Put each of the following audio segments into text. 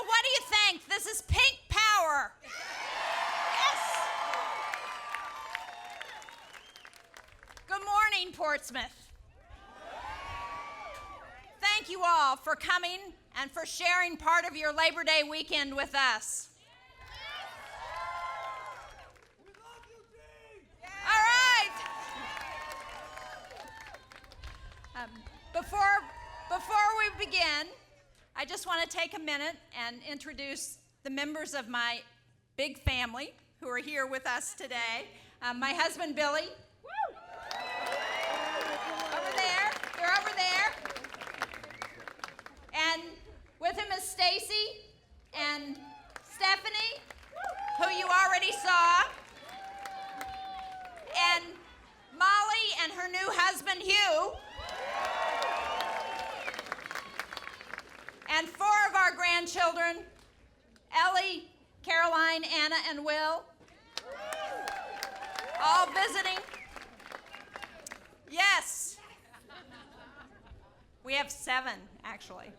what do you think? This is pink power. Yes. Good morning, Portsmouth. Thank you all for coming and for sharing part of your Labor Day weekend with us. All right. Before we begin, I just want to take a minute and introduce the members of my big family who are here with us today. My husband, Billy. Woo! Over there. They're over there. And with him is Stacy and Stephanie, who you already saw. And Molly and her new husband, Hugh. And 4 of our grandchildren, Ellie, Caroline, Anna, and Will, all visiting. Yes. We have 7, actually.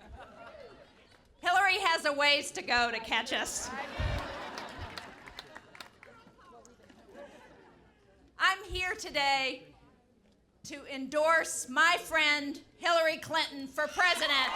Hillary has a ways to go to catch us. I'm here today to endorse my friend Hillary Clinton for president.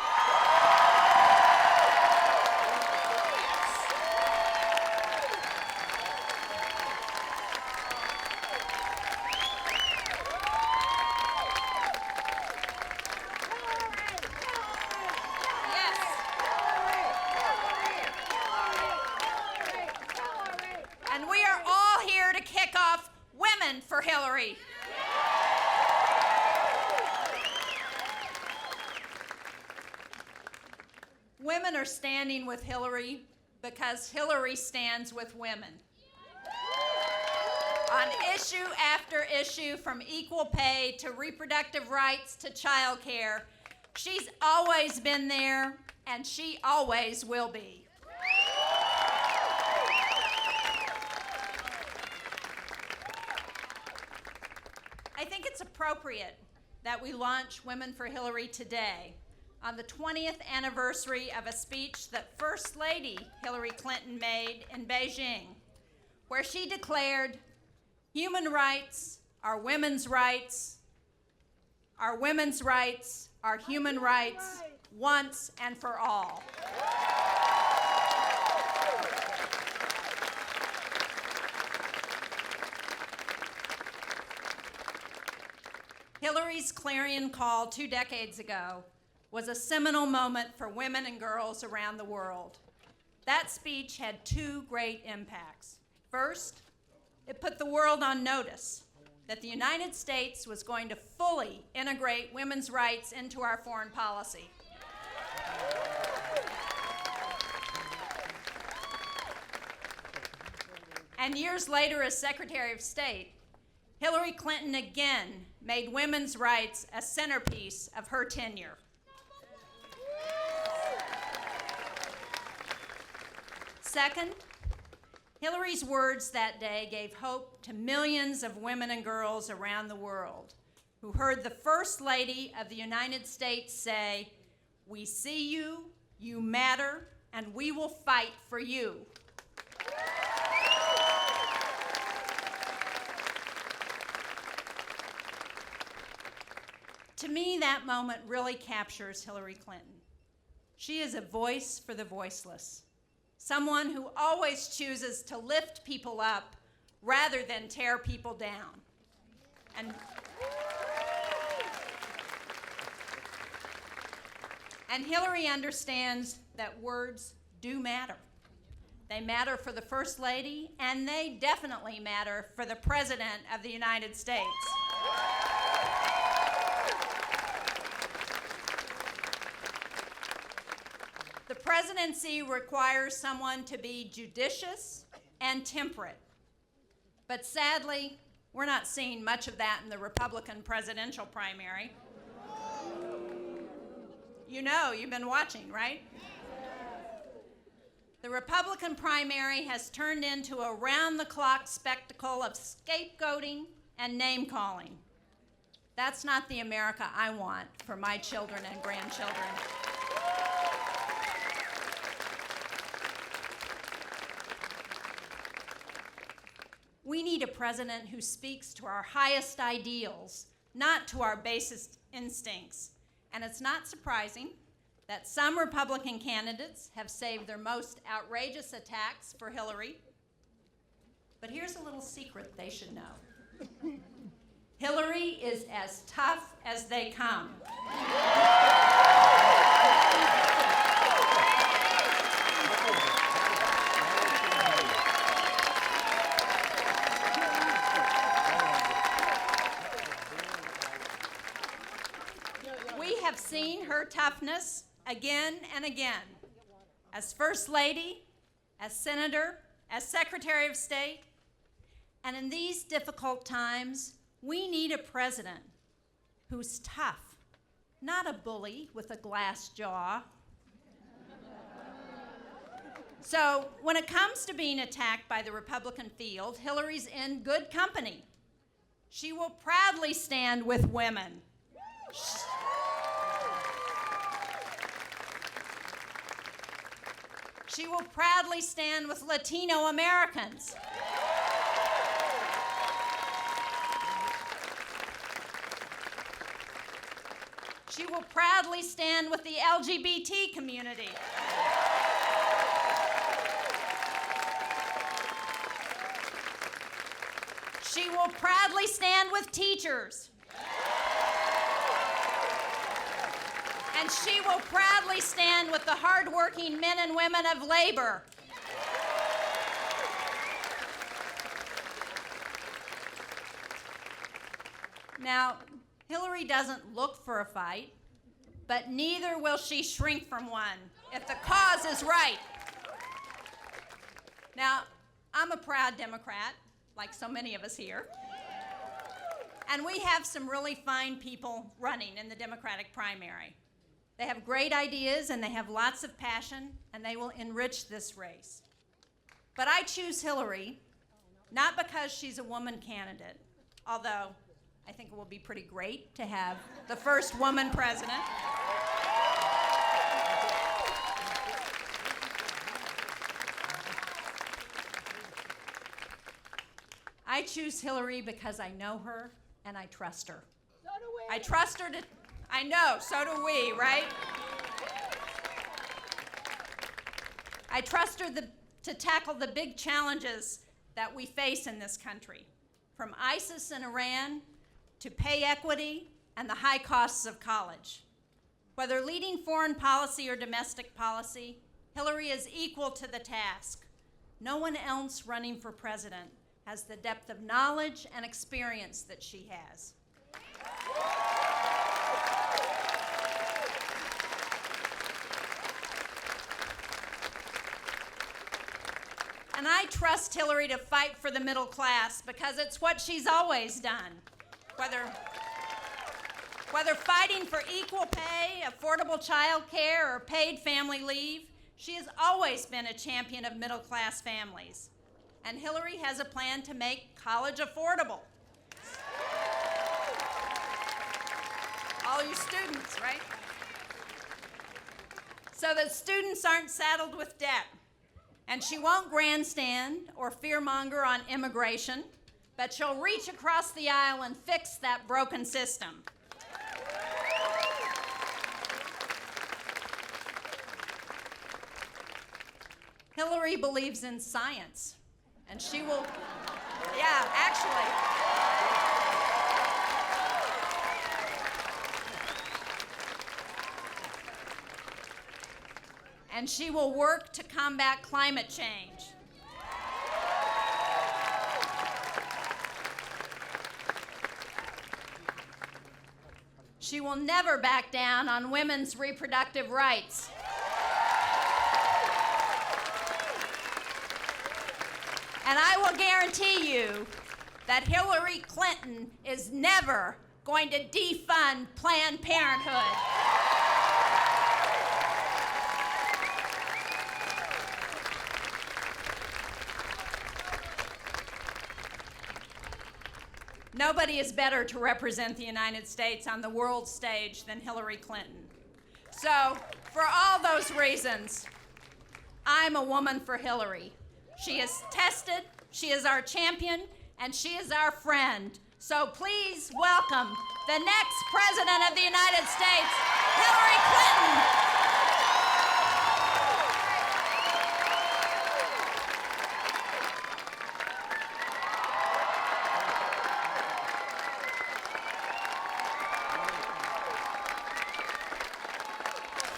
And we are all here to kick off Women for Hillary. Women are standing with Hillary because Hillary stands with women. On issue after issue, from equal pay to reproductive rights to child care, she's always been there, and she always will be. I think it's appropriate that we launch Women for Hillary today, on the 20th anniversary of a speech that First Lady Hillary Clinton made in Beijing, where she declared, "Human rights are women's rights, our women's rights are human rights, once and for all." Hillary's clarion call 2 decades ago was a seminal moment for women and girls around the world. That speech had 2 great impacts. First, it put the world on notice that the United States was going to fully integrate women's rights into our foreign policy. And years later, as Secretary of State, Hillary Clinton again made women's rights a centerpiece of her tenure. Second, Hillary's words that day gave hope to millions of women and girls around the world who heard the First Lady of the United States say, "We see you, you matter, and we will fight for you." To me, that moment really captures Hillary Clinton. She is a voice for the voiceless, someone who always chooses to lift people up rather than tear people down. And Hillary understands that words do matter. They matter for the First Lady, and they definitely matter for the President of the United States. The presidency requires someone to be judicious and temperate. But sadly, we're not seeing much of that in the Republican presidential primary. You know, you've been watching, right? The Republican primary has turned into a round-the-clock spectacle of scapegoating and name-calling. That's not the America I want for my children and grandchildren. We need a president who speaks to our highest ideals, not to our basest instincts. And it's not surprising that some Republican candidates have saved their most outrageous attacks for Hillary. But here's a little secret they should know. Hillary is as tough as they come. We have seen her toughness again and again, as First Lady, as Senator, as Secretary of State. And in these difficult times, we need a president who's tough, not a bully with a glass jaw. So when it comes to being attacked by the Republican field, Hillary's in good company. She will proudly stand with women. She will proudly stand with Latino Americans. She will proudly stand with the LGBT community. She will proudly stand with teachers. And she will proudly stand with the hardworking men and women of labor. Now, Hillary doesn't look for a fight, but neither will she shrink from one if the cause is right. Now, I'm a proud Democrat, like so many of us here, and we have some really fine people running in the Democratic primary. They have great ideas and they have lots of passion, and they will enrich this race. But I choose Hillary not because she's a woman candidate, although I think it will be pretty great to have the first woman president. I choose Hillary because I know her and I trust her. So do we. I trust her to, I know, so do we, right? I trust her to tackle the big challenges that we face in this country, from ISIS and Iran to pay equity and the high costs of college. Whether leading foreign policy or domestic policy, Hillary is equal to the task. No one else running for president has the depth of knowledge and experience that she has. And I trust Hillary to fight for the middle class because it's what she's always done. Whether fighting for equal pay, affordable child care, or paid family leave, she has always been a champion of middle class families. And Hillary has a plan to make college affordable. All you students, right? So that students aren't saddled with debt. And she won't grandstand or fearmonger on immigration, but she'll reach across the aisle and fix that broken system. Hillary believes in science, and she will, yeah, actually. And she will work to combat climate change. She will never back down on women's reproductive rights. And I will guarantee you that Hillary Clinton is never going to defund Planned Parenthood. Nobody is better to represent the United States on the world stage than Hillary Clinton. So, for all those reasons, I'm a woman for Hillary. She is tested, she is our champion, and she is our friend. So please welcome the next President of the United States, Hillary Clinton.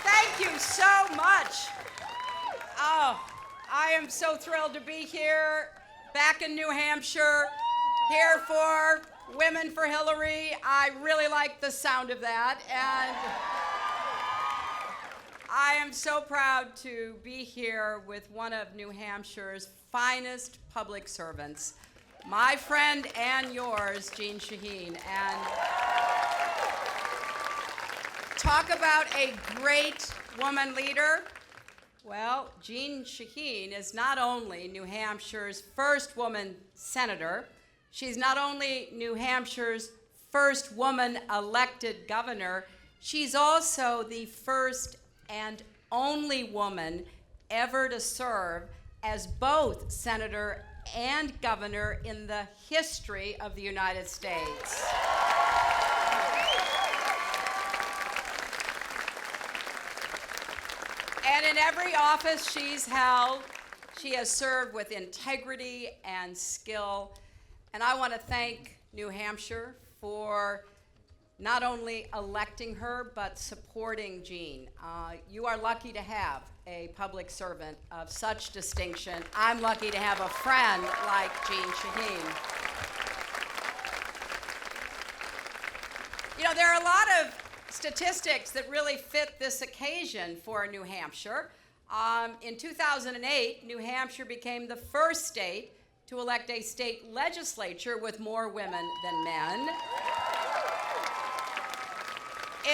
Thank you so much. Oh, I am so thrilled to be here, back in New Hampshire, here for Women for Hillary. I really like the sound of that, and I am so proud to be here with one of New Hampshire's finest public servants, my friend and yours, Jeanne Shaheen. And talk about a great woman leader. Well, Jeanne Shaheen is not only New Hampshire's first woman senator, she's not only New Hampshire's first woman elected governor, she's also the first and only woman ever to serve as both senator and governor in the history of the United States. And in every office she's held, she has served with integrity and skill. And I want to thank New Hampshire for not only electing her, but supporting Jeanne. You are lucky to have a public servant of such distinction. I'm lucky to have a friend like Jeanne Shaheen. You know, there are a lot of statistics that really fit this occasion for New Hampshire. In 2008, New Hampshire became the first state to elect a state legislature with more women than men.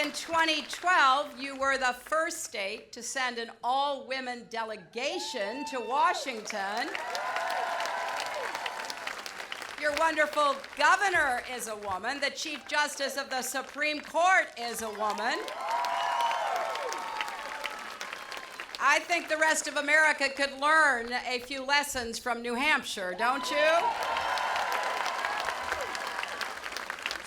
In 2012, you were the first state to send an all-women delegation to Washington. Your wonderful governor is a woman. The Chief Justice of the Supreme Court is a woman. I think the rest of America could learn a few lessons from New Hampshire, don't you?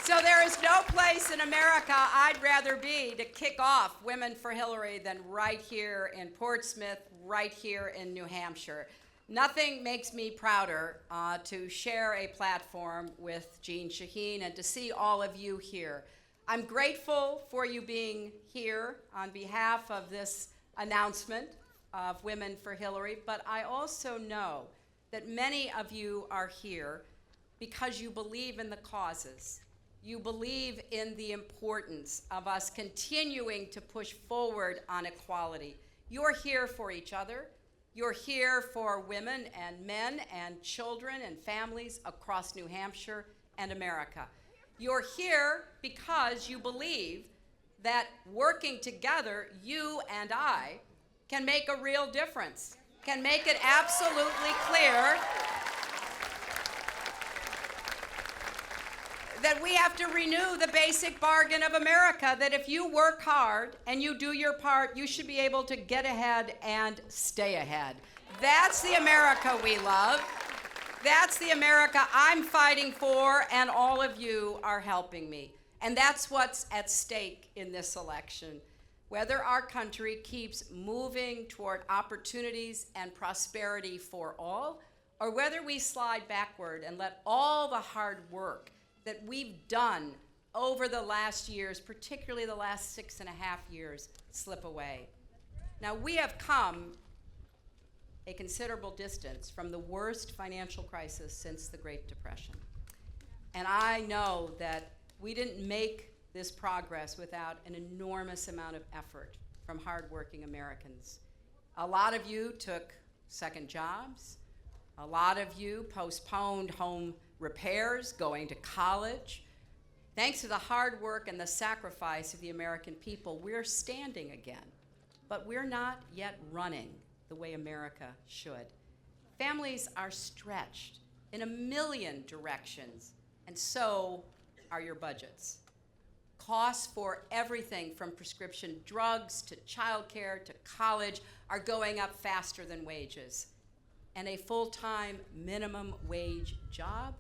So there is no place in America I'd rather be to kick off Women for Hillary than right here in Portsmouth, right here in New Hampshire. Nothing makes me prouder to share a platform with Jeanne Shaheen and to see all of you here. I'm grateful for you being here on behalf of this announcement of Women for Hillary, but I also know that many of you are here because you believe in the causes. You believe in the importance of us continuing to push forward on equality. You're here for each other. You're here for women and men and children and families across New Hampshire and America. You're here because you believe that working together, you and I, can make a real difference, can make it absolutely clear that we have to renew the basic bargain of America, that if you work hard and you do your part, you should be able to get ahead and stay ahead. That's the America we love. That's the America I'm fighting for, and all of you are helping me. And that's what's at stake in this election. Whether our country keeps moving toward opportunities and prosperity for all, or whether we slide backward and let all the hard work that we've done over the last years, particularly the last 6.5 years, slip away. Now, we have come a considerable distance from the worst financial crisis since the Great Depression. And I know that we didn't make this progress without an enormous amount of effort from hardworking Americans. A lot of you took second jobs. A lot of you postponed home repairs, going to college. Thanks to the hard work and the sacrifice of the American people, we're standing again. But we're not yet running the way America should. Families are stretched in a million directions, and so are your budgets. Costs for everything from prescription drugs to childcare to college are going up faster than wages. And a full-time minimum wage job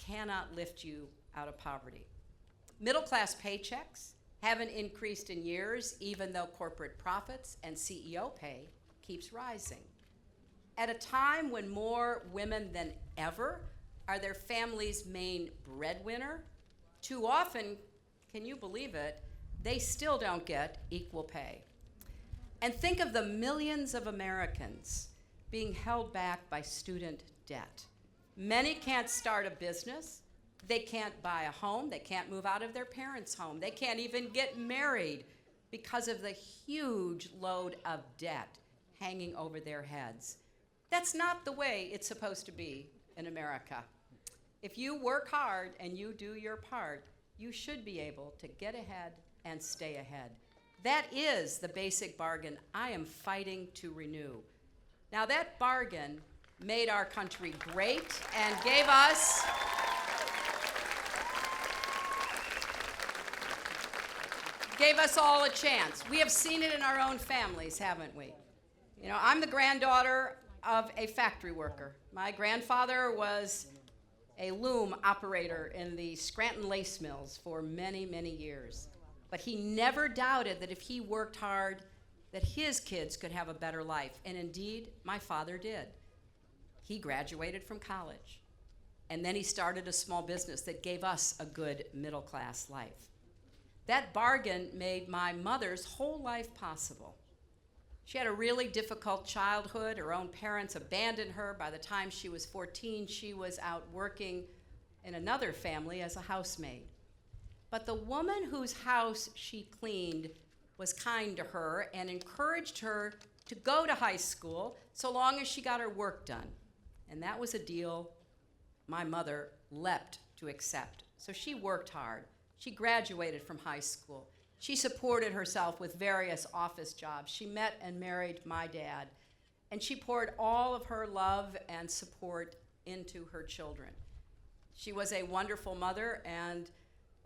cannot lift you out of poverty. Middle-class paychecks haven't increased in years, even though corporate profits and CEO pay keeps rising. At a time when more women than ever are their family's main breadwinner, too often, can you believe it, they still don't get equal pay. And think of the millions of Americans being held back by student debt. Many can't start a business. They can't buy a home. They can't move out of their parents' home. They can't even get married because of the huge load of debt hanging over their heads. That's not the way it's supposed to be in America. If you work hard and you do your part, you should be able to get ahead and stay ahead. That is the basic bargain I am fighting to renew. Now, that bargain made our country great and gave us all a chance. We have seen it in our own families, haven't we? You know, I'm the granddaughter of a factory worker. My grandfather was a loom operator in the Scranton lace mills for many, many years. But he never doubted that if he worked hard, that his kids could have a better life. And indeed, my father did. He graduated from college. And then he started a small business that gave us a good middle-class life. That bargain made my mother's whole life possible. She had a really difficult childhood. Her own parents abandoned her. By the time she was 14, she was out working in another family as a housemaid. But the woman whose house she cleaned was kind to her and encouraged her to go to high school so long as she got her work done. And that was a deal my mother leapt to accept. So she worked hard. She graduated from high school. She supported herself with various office jobs. She met and married my dad. And she poured all of her love and support into her children. She was a wonderful mother and,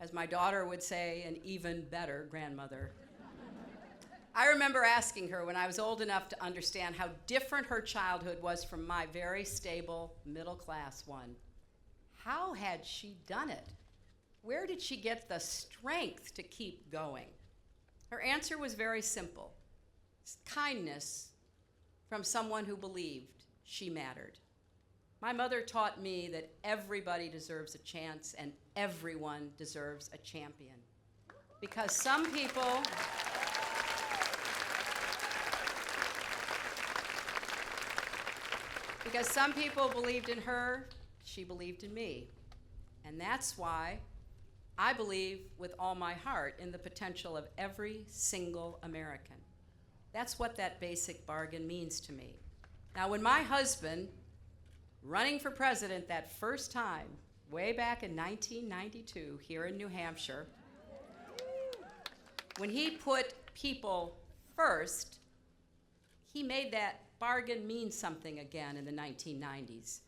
as my daughter would say, an even better grandmother. I remember asking her when I was old enough to understand how different her childhood was from my very stable middle-class one. How had she done it? Where did she get the strength to keep going? Her answer was very simple. Kindness from someone who believed she mattered. My mother taught me that everybody deserves a chance and everyone deserves a champion. Because some people believed in her, she believed in me. And that's why I believe with all my heart in the potential of every single American. That's what that basic bargain means to me. Now, when my husband, running for president that first time, way back in 1992 here in New Hampshire, when he put people first, he made that bargain mean something again in the 1990s.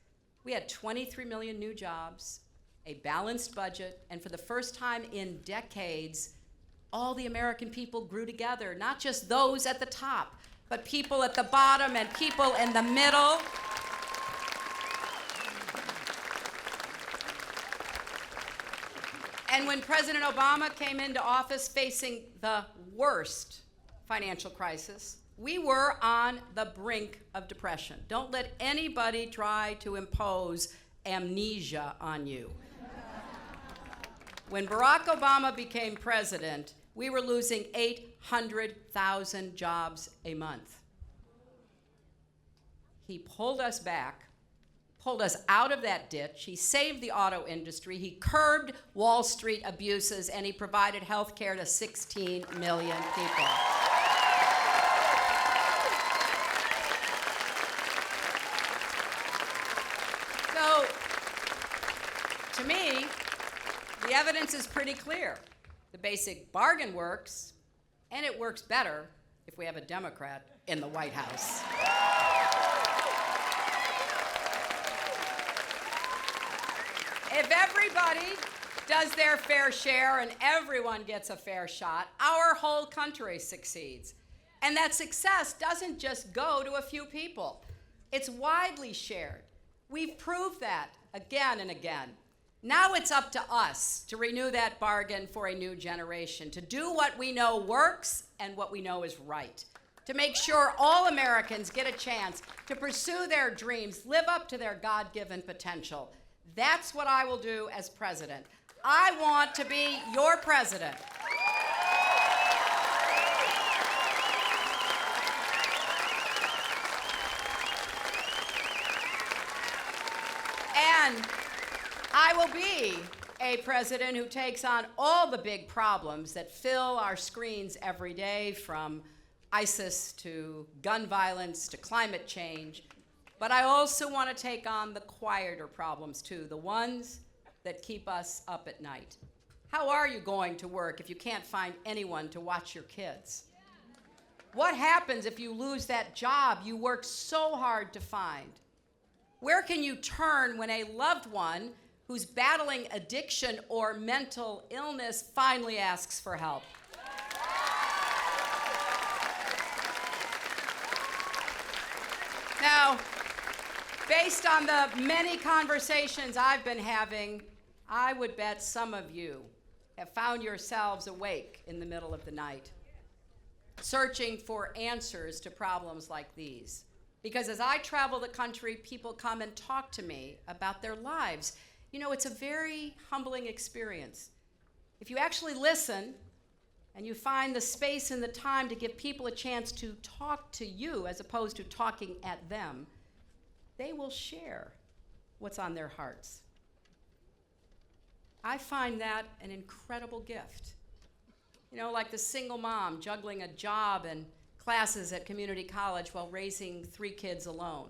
We had 23 million new jobs, a balanced budget, and for the first time in decades, all the American people grew together, not just those at the top, but people at the bottom and people in the middle. And when President Obama came into office facing the worst financial crisis, we were on the brink of depression. Don't let anybody try to impose amnesia on you. When Barack Obama became president, we were losing 800,000 jobs a month. He pulled us back, pulled us out of that ditch. He saved the auto industry. He curbed Wall Street abuses, and he provided health care to 16 million people. So, to me, the evidence is pretty clear. The basic bargain works, and it works better if we have a Democrat in the White House. If everybody does their fair share and everyone gets a fair shot, our whole country succeeds. And that success doesn't just go to a few people. It's widely shared. We've proved that again and again. Now it's up to us to renew that bargain for a new generation, to do what we know works and what we know is right, to make sure all Americans get a chance to pursue their dreams, live up to their God-given potential. That's what I will do as president. I want to be your president. And I will be a president who takes on all the big problems that fill our screens every day, from ISIS to gun violence to climate change. But I also want to take on the quieter problems too, the ones that keep us up at night. How are you going to work if you can't find anyone to watch your kids? What happens if you lose that job you worked so hard to find? Where can you turn when a loved one who's battling addiction or mental illness finally asks for help? Now, based on the many conversations I've been having, I would bet some of you have found yourselves awake in the middle of the night, searching for answers to problems like these. Because as I travel the country, people come and talk to me about their lives. You know, it's a very humbling experience. If you actually listen and you find the space and the time to give people a chance to talk to you as opposed to talking at them, they will share what's on their hearts. I find that an incredible gift. You know, like the single mom juggling a job and classes at community college while raising 3 kids alone.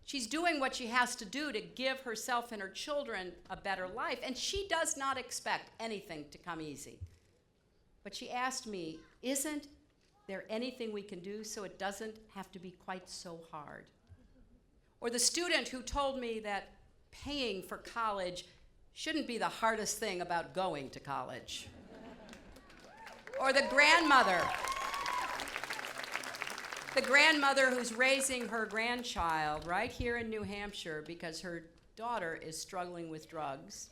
She's doing what she has to do to give herself and her children a better life, and she does not expect anything to come easy. But she asked me, isn't there anything we can do so it doesn't have to be quite so hard? Or the student who told me that paying for college shouldn't be the hardest thing about going to college. Or the grandmother who's raising her grandchild right here in New Hampshire because her daughter is struggling with drugs.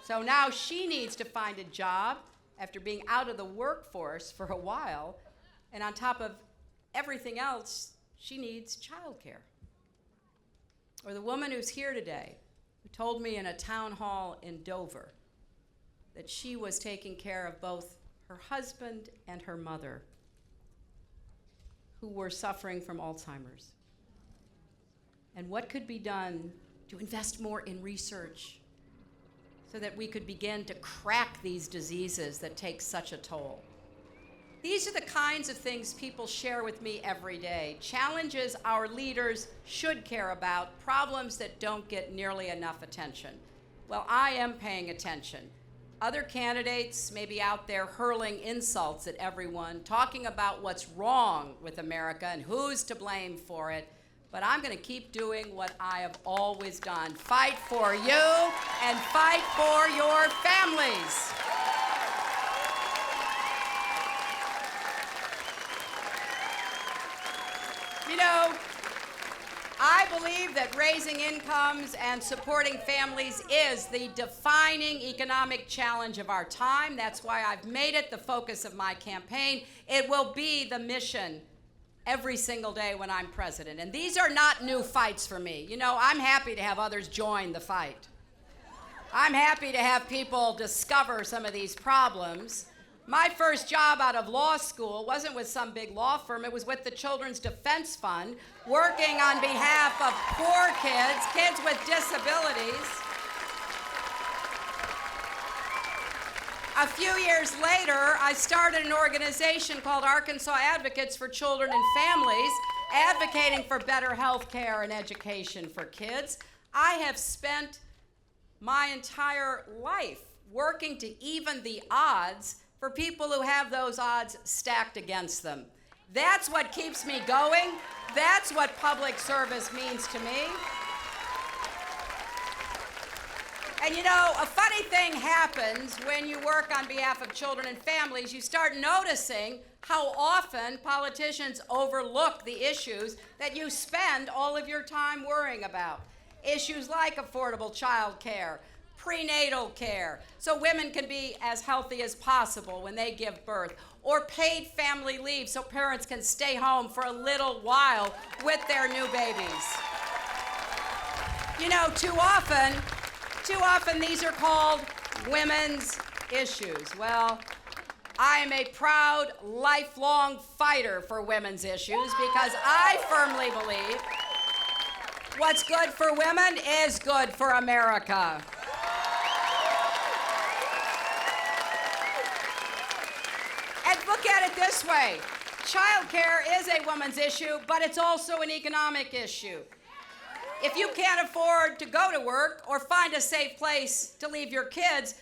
So now she needs to find a job after being out of the workforce for a while, and on top of everything else, she needs childcare. Or the woman who's here today, who told me in a town hall in Dover that she was taking care of both her husband and her mother, who were suffering from Alzheimer's. And what could be done to invest more in research so that we could begin to crack these diseases that take such a toll? These are the kinds of things people share with me every day, challenges our leaders should care about, problems that don't get nearly enough attention. Well, I am paying attention. Other candidates may be out there hurling insults at everyone, talking about what's wrong with America and who's to blame for it. But I'm going to keep doing what I have always done. Fight for you and fight for your families. You know, I believe that raising incomes and supporting families is the defining economic challenge of our time. That's why I've made it the focus of my campaign. It will be the mission every single day when I'm president. And these are not new fights for me. You know, I'm happy to have others join the fight. I'm happy to have people discover some of these problems. My first job out of law school wasn't with some big law firm. It was with the Children's Defense Fund, working on behalf of poor kids, kids with disabilities. A few years later, I started an organization called Arkansas Advocates for Children and Families, advocating for better health care and education for kids. I have spent my entire life working to even the odds for people who have those odds stacked against them. That's what keeps me going. That's what public service means to me. And you know, a funny thing happens when you work on behalf of children and families. You start noticing how often politicians overlook the issues that you spend all of your time worrying about. Issues like affordable child care, prenatal care, so women can be as healthy as possible when they give birth, or paid family leave so parents can stay home for a little while with their new babies. You know, too often these are called women's issues. Well, I am a proud, lifelong fighter for women's issues because I firmly believe what's good for women is good for America. And look at it this way. Childcare is a woman's issue, but it's also an economic issue. If you can't afford to go to work or find a safe place to leave your kids,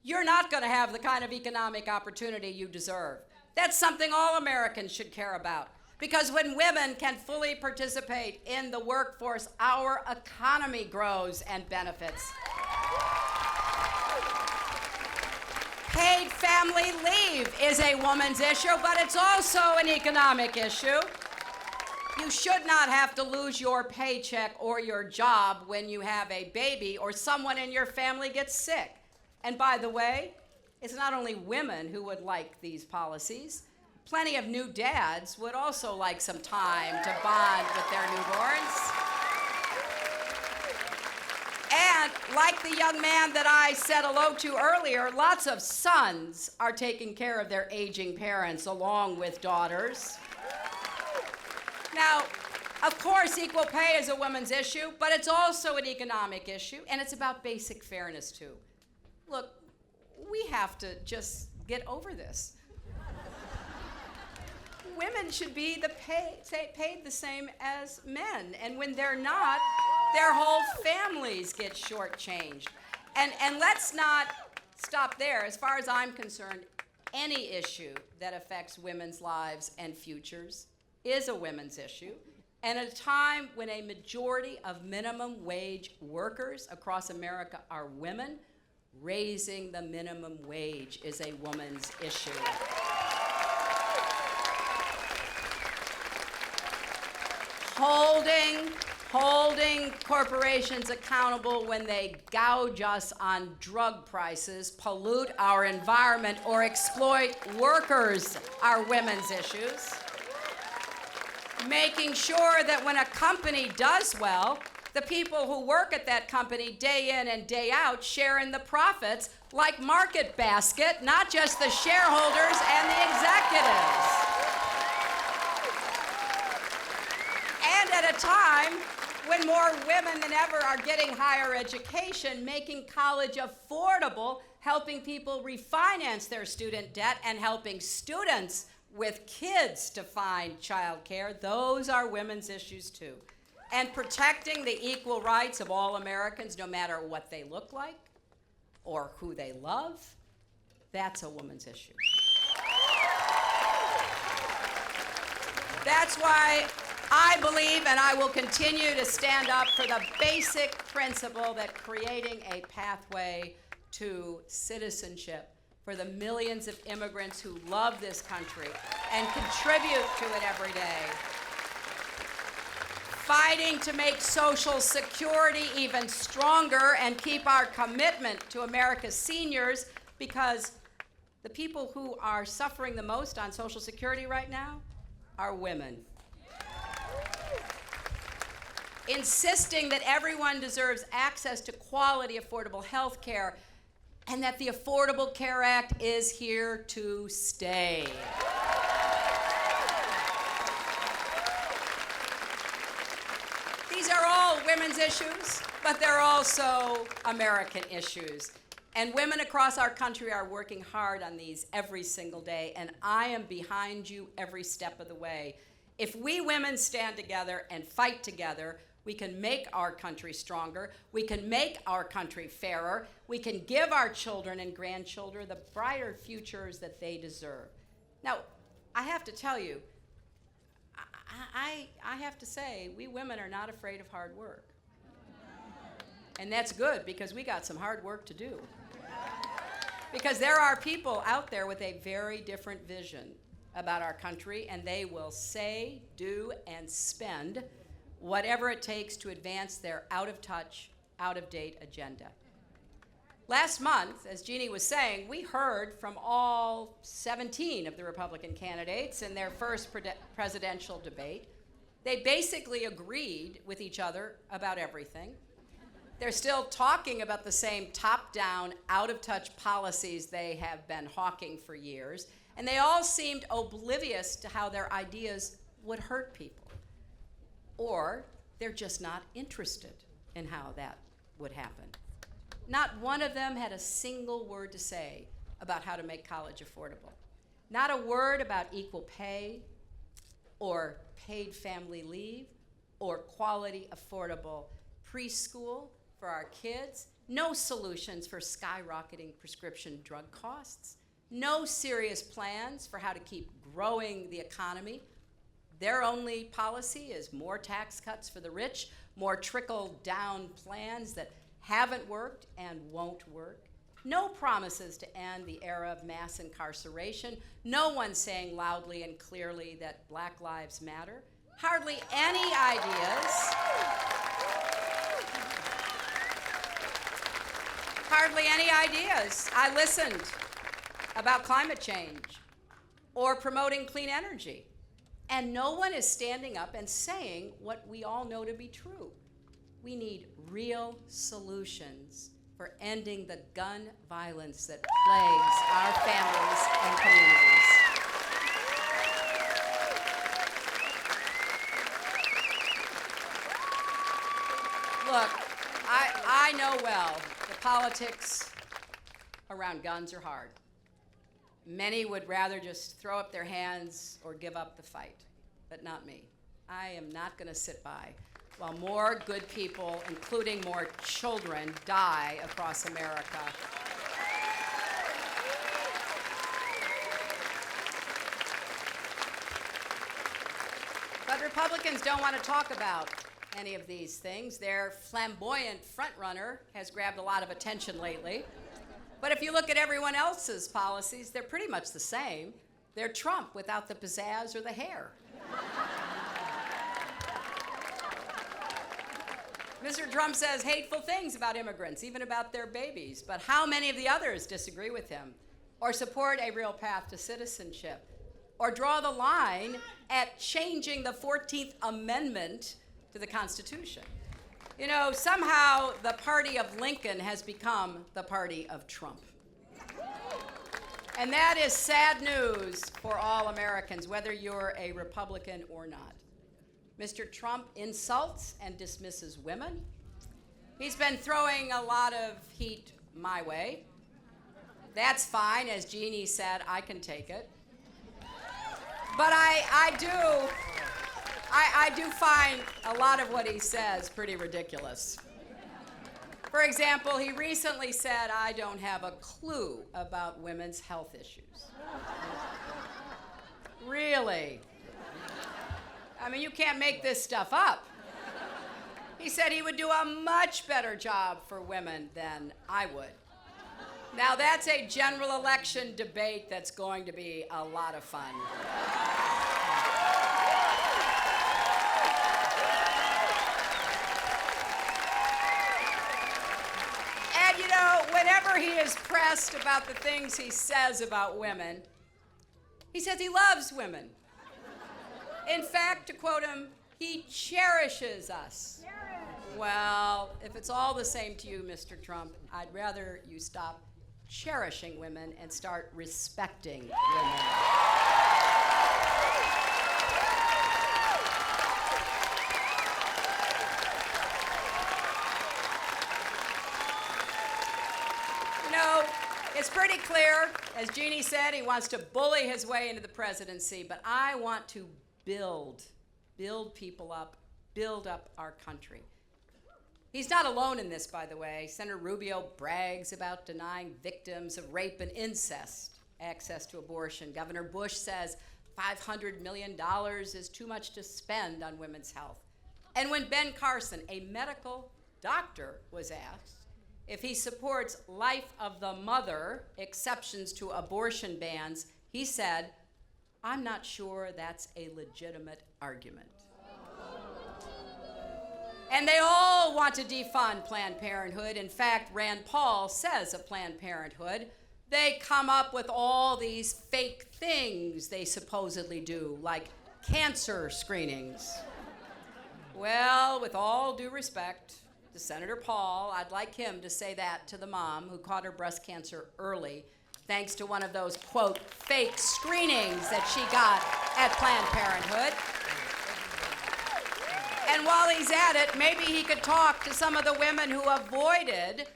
you're not going to have the kind of economic opportunity you deserve. That's something all Americans should care about. Because when women can fully participate in the workforce, our economy grows and benefits. Paid family leave is a woman's issue, but it's also an economic issue. You should not have to lose your paycheck or your job when you have a baby or someone in your family gets sick. And by the way, it's not only women who would like these policies. Plenty of new dads would also like some time to bond with their newborns. And like the young man that I said hello to earlier, lots of sons are taking care of their aging parents along with daughters. Now, of course, equal pay is a women's issue, but it's also an economic issue, and it's about basic fairness, too. Look, we have to just get over this. Women should be paid the same as men, and when they're not, their whole families get shortchanged. And let's not stop there. As far as I'm concerned, any issue that affects women's lives and futures is a women's issue. And at a time when a majority of minimum wage workers across America are women, raising the minimum wage is a woman's issue. Holding corporations accountable when they gouge us on drug prices, pollute our environment, or exploit workers are women's issues. Making sure that when a company does well, the people who work at that company day in and day out share in the profits like Market Basket, not just the shareholders and the executives. And at a time when more women than ever are getting higher education, making college affordable, helping people refinance their student debt, and helping students with kids to find childcare, those are women's issues too. And protecting the equal rights of all Americans, no matter what they look like or who they love, that's a woman's issue. That's why I believe, and I will continue to stand up for the basic principle that creating a pathway to citizenship for the millions of immigrants who love this country and contribute to it every day. Fighting to make Social Security even stronger and keep our commitment to America's seniors, because the people who are suffering the most on Social Security right now are women. Insisting that everyone deserves access to quality, affordable health care, and that the Affordable Care Act is here to stay. These are all women's issues, but they're also American issues. And women across our country are working hard on these every single day, and I am behind you every step of the way. If we women stand together and fight together, we can make our country stronger, we can make our country fairer, we can give our children and grandchildren the brighter futures that they deserve. Now, I have to tell you, I have to say, we women are not afraid of hard work. And that's good, because we got some hard work to do. Because there are people out there with a very different vision about our country, and they will say, do, and spend whatever it takes to advance their out-of-touch, out-of-date agenda. Last month, as Jeanne was saying, we heard from all 17 of the Republican candidates in their first presidential debate. They basically agreed with each other about everything. They're still talking about the same top-down, out-of-touch policies they have been hawking for years, and they all seemed oblivious to how their ideas would hurt people. Or they're just not interested in how that would happen. Not one of them had a single word to say about how to make college affordable. Not a word about equal pay or paid family leave or quality, affordable preschool for our kids. No solutions for skyrocketing prescription drug costs. No serious plans for how to keep growing the economy. Their only policy is more tax cuts for the rich, more trickle-down plans that haven't worked and won't work. No promises to end the era of mass incarceration. No one saying loudly and clearly that Black Lives Matter. Hardly any ideas. Hardly any ideas. I listened about climate change or promoting clean energy. And no one is standing up and saying what we all know to be true. We need real solutions for ending the gun violence that plagues our families and communities. Look, I know well the politics around guns are hard. Many would rather just throw up their hands or give up the fight, but not me. I am not going to sit by while more good people, including more children, die across America. But Republicans don't want to talk about any of these things. Their flamboyant frontrunner has grabbed a lot of attention lately. But if you look at everyone else's policies, they're pretty much the same. They're Trump without the pizzazz or the hair. Mr. Trump says hateful things about immigrants, even about their babies. But how many of the others disagree with him or support a real path to citizenship or draw the line at changing the 14th Amendment to the Constitution? You know, somehow the party of Lincoln has become the party of Trump. And that is sad news for all Americans, whether you're a Republican or not. Mr. Trump insults and dismisses women. He's been throwing a lot of heat my way. That's fine, as Jeanne said, I can take it. But I do find a lot of what he says pretty ridiculous. For example, he recently said, I don't have a clue about women's health issues. Really? I mean, you can't make this stuff up. He said he would do a much better job for women than I would. Now, that's a general election debate that's going to be a lot of fun. And, you know, whenever he is pressed about the things he says about women, he says he loves women. In fact, to quote him, he cherishes us. Well, if it's all the same to you, Mr. Trump, I'd rather you stop cherishing women and start respecting women. You know, it's pretty clear, as Jeanne said, he wants to bully his way into the presidency, but I want to build people up, build up our country. He's not alone in this, by the way. Senator Rubio brags about denying victims of rape and incest access to abortion. Governor Bush says $500 million is too much to spend on women's health. And when Ben Carson, a medical doctor, was asked if he supports life of the mother exceptions to abortion bans, he said, I'm not sure that's a legitimate argument. And they all want to defund Planned Parenthood. In fact, Rand Paul says of Planned Parenthood, they come up with all these fake things they supposedly do, like cancer screenings. Well, with all due respect to Senator Paul, I'd like him to say that to the mom who caught her breast cancer early, thanks to one of those, quote, fake screenings that she got at Planned Parenthood. And while he's at it, maybe he could talk to some of the women who avoided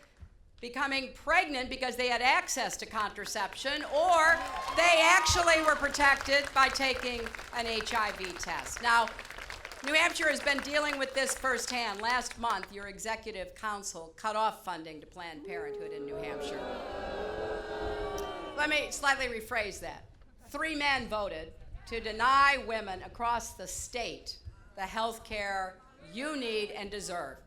becoming pregnant because they had access to contraception, or they actually were protected by taking an HIV test. Now, New Hampshire has been dealing with this firsthand. Last month, your executive council cut off funding to Planned Parenthood in New Hampshire. Let me slightly rephrase that. 3 men voted to deny women across the state the health care you need and deserve.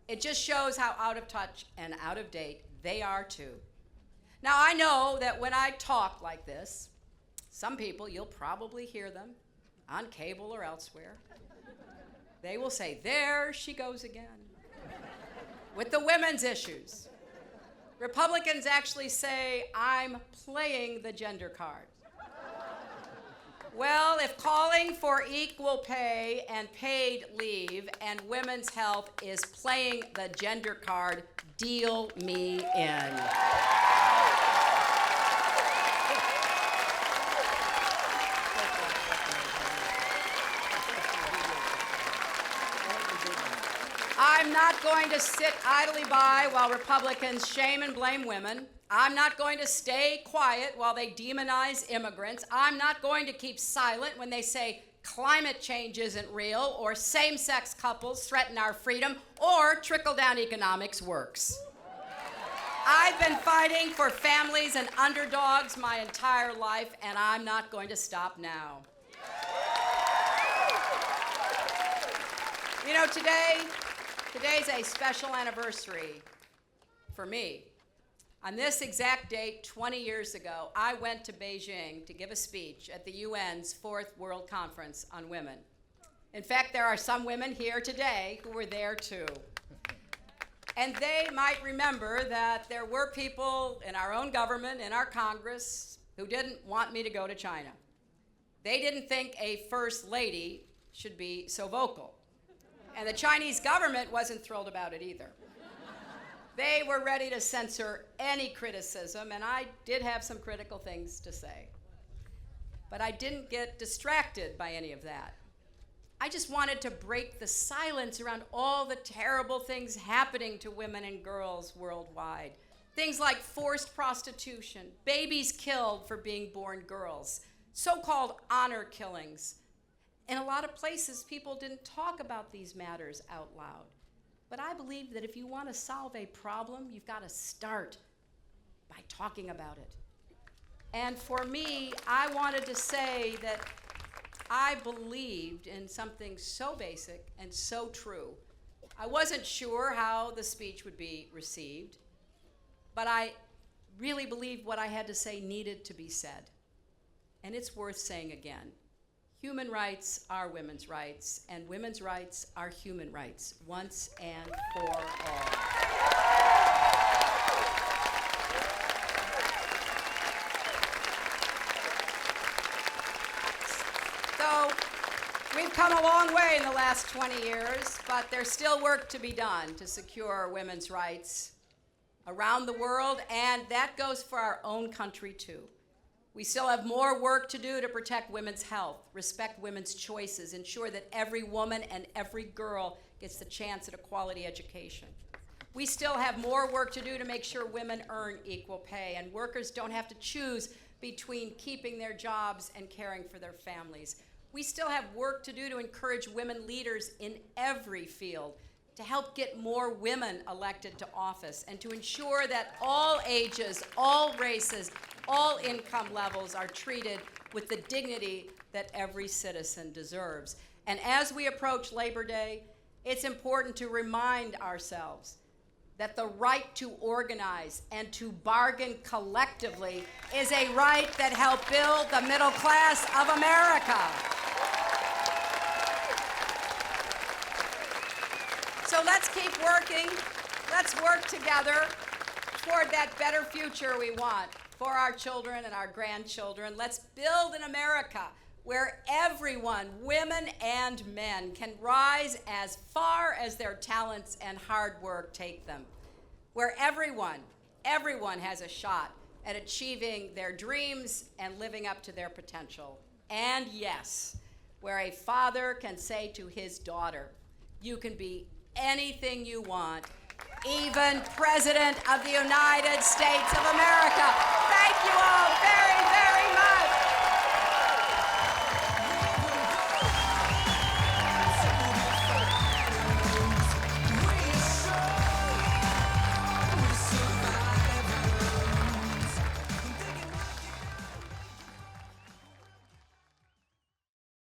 It just shows how out of touch and out of date they are too. Now, I know that when I talk like this, some people, you'll probably hear them on cable or elsewhere. They will say, there she goes again with the women's issues. Republicans actually say, I'm playing the gender card. Well, if calling for equal pay and paid leave and women's health is playing the gender card, deal me in. I'm not going to sit idly by while Republicans shame and blame women. I'm not going to stay quiet while they demonize immigrants. I'm not going to keep silent when they say climate change isn't real, or same-sex couples threaten our freedom, or trickle-down economics works. I've been fighting for families and underdogs my entire life, and I'm not going to stop now. You know, today's a special anniversary for me. On this exact date, 20 years ago, I went to Beijing to give a speech at the UN's 4th World Conference on Women. In fact, there are some women here today who were there too. And they might remember that there were people in our own government, in our Congress, who didn't want me to go to China. They didn't think a first lady should be so vocal. And the Chinese government wasn't thrilled about it either. They were ready to censor any criticism, and I did have some critical things to say. But I didn't get distracted by any of that. I just wanted to break the silence around all the terrible things happening to women and girls worldwide. Things like forced prostitution, babies killed for being born girls, so-called honor killings. In a lot of places, people didn't talk about these matters out loud. But I believe that if you want to solve a problem, you've got to start by talking about it. And for me, I wanted to say that I believed in something so basic and so true. I wasn't sure how the speech would be received, but I really believed what I had to say needed to be said. And it's worth saying again. Human rights are women's rights, and women's rights are human rights, once and for all. So, we've come a long way in the last 20 years, but there's still work to be done to secure women's rights around the world, and that goes for our own country too. We still have more work to do to protect women's health, respect women's choices, ensure that every woman and every girl gets the chance at a quality education. We still have more work to do to make sure women earn equal pay and workers don't have to choose between keeping their jobs and caring for their families. We still have work to do to encourage women leaders in every field, to help get more women elected to office, and to ensure that all ages, all races, all income levels are treated with the dignity that every citizen deserves. And as we approach Labor Day, it's important to remind ourselves that the right to organize and to bargain collectively is a right that helped build the middle class of America. So So let's keep working. Let's work together toward that better future we want for our children and our grandchildren. Let's build an America where everyone, women and men, can rise as far as their talents and hard work take them. Where everyone has a shot at achieving their dreams and living up to their potential. And yes, where a father can say to his daughter, you can be anything you want, even President of the United States of America. Thank you all very, very much.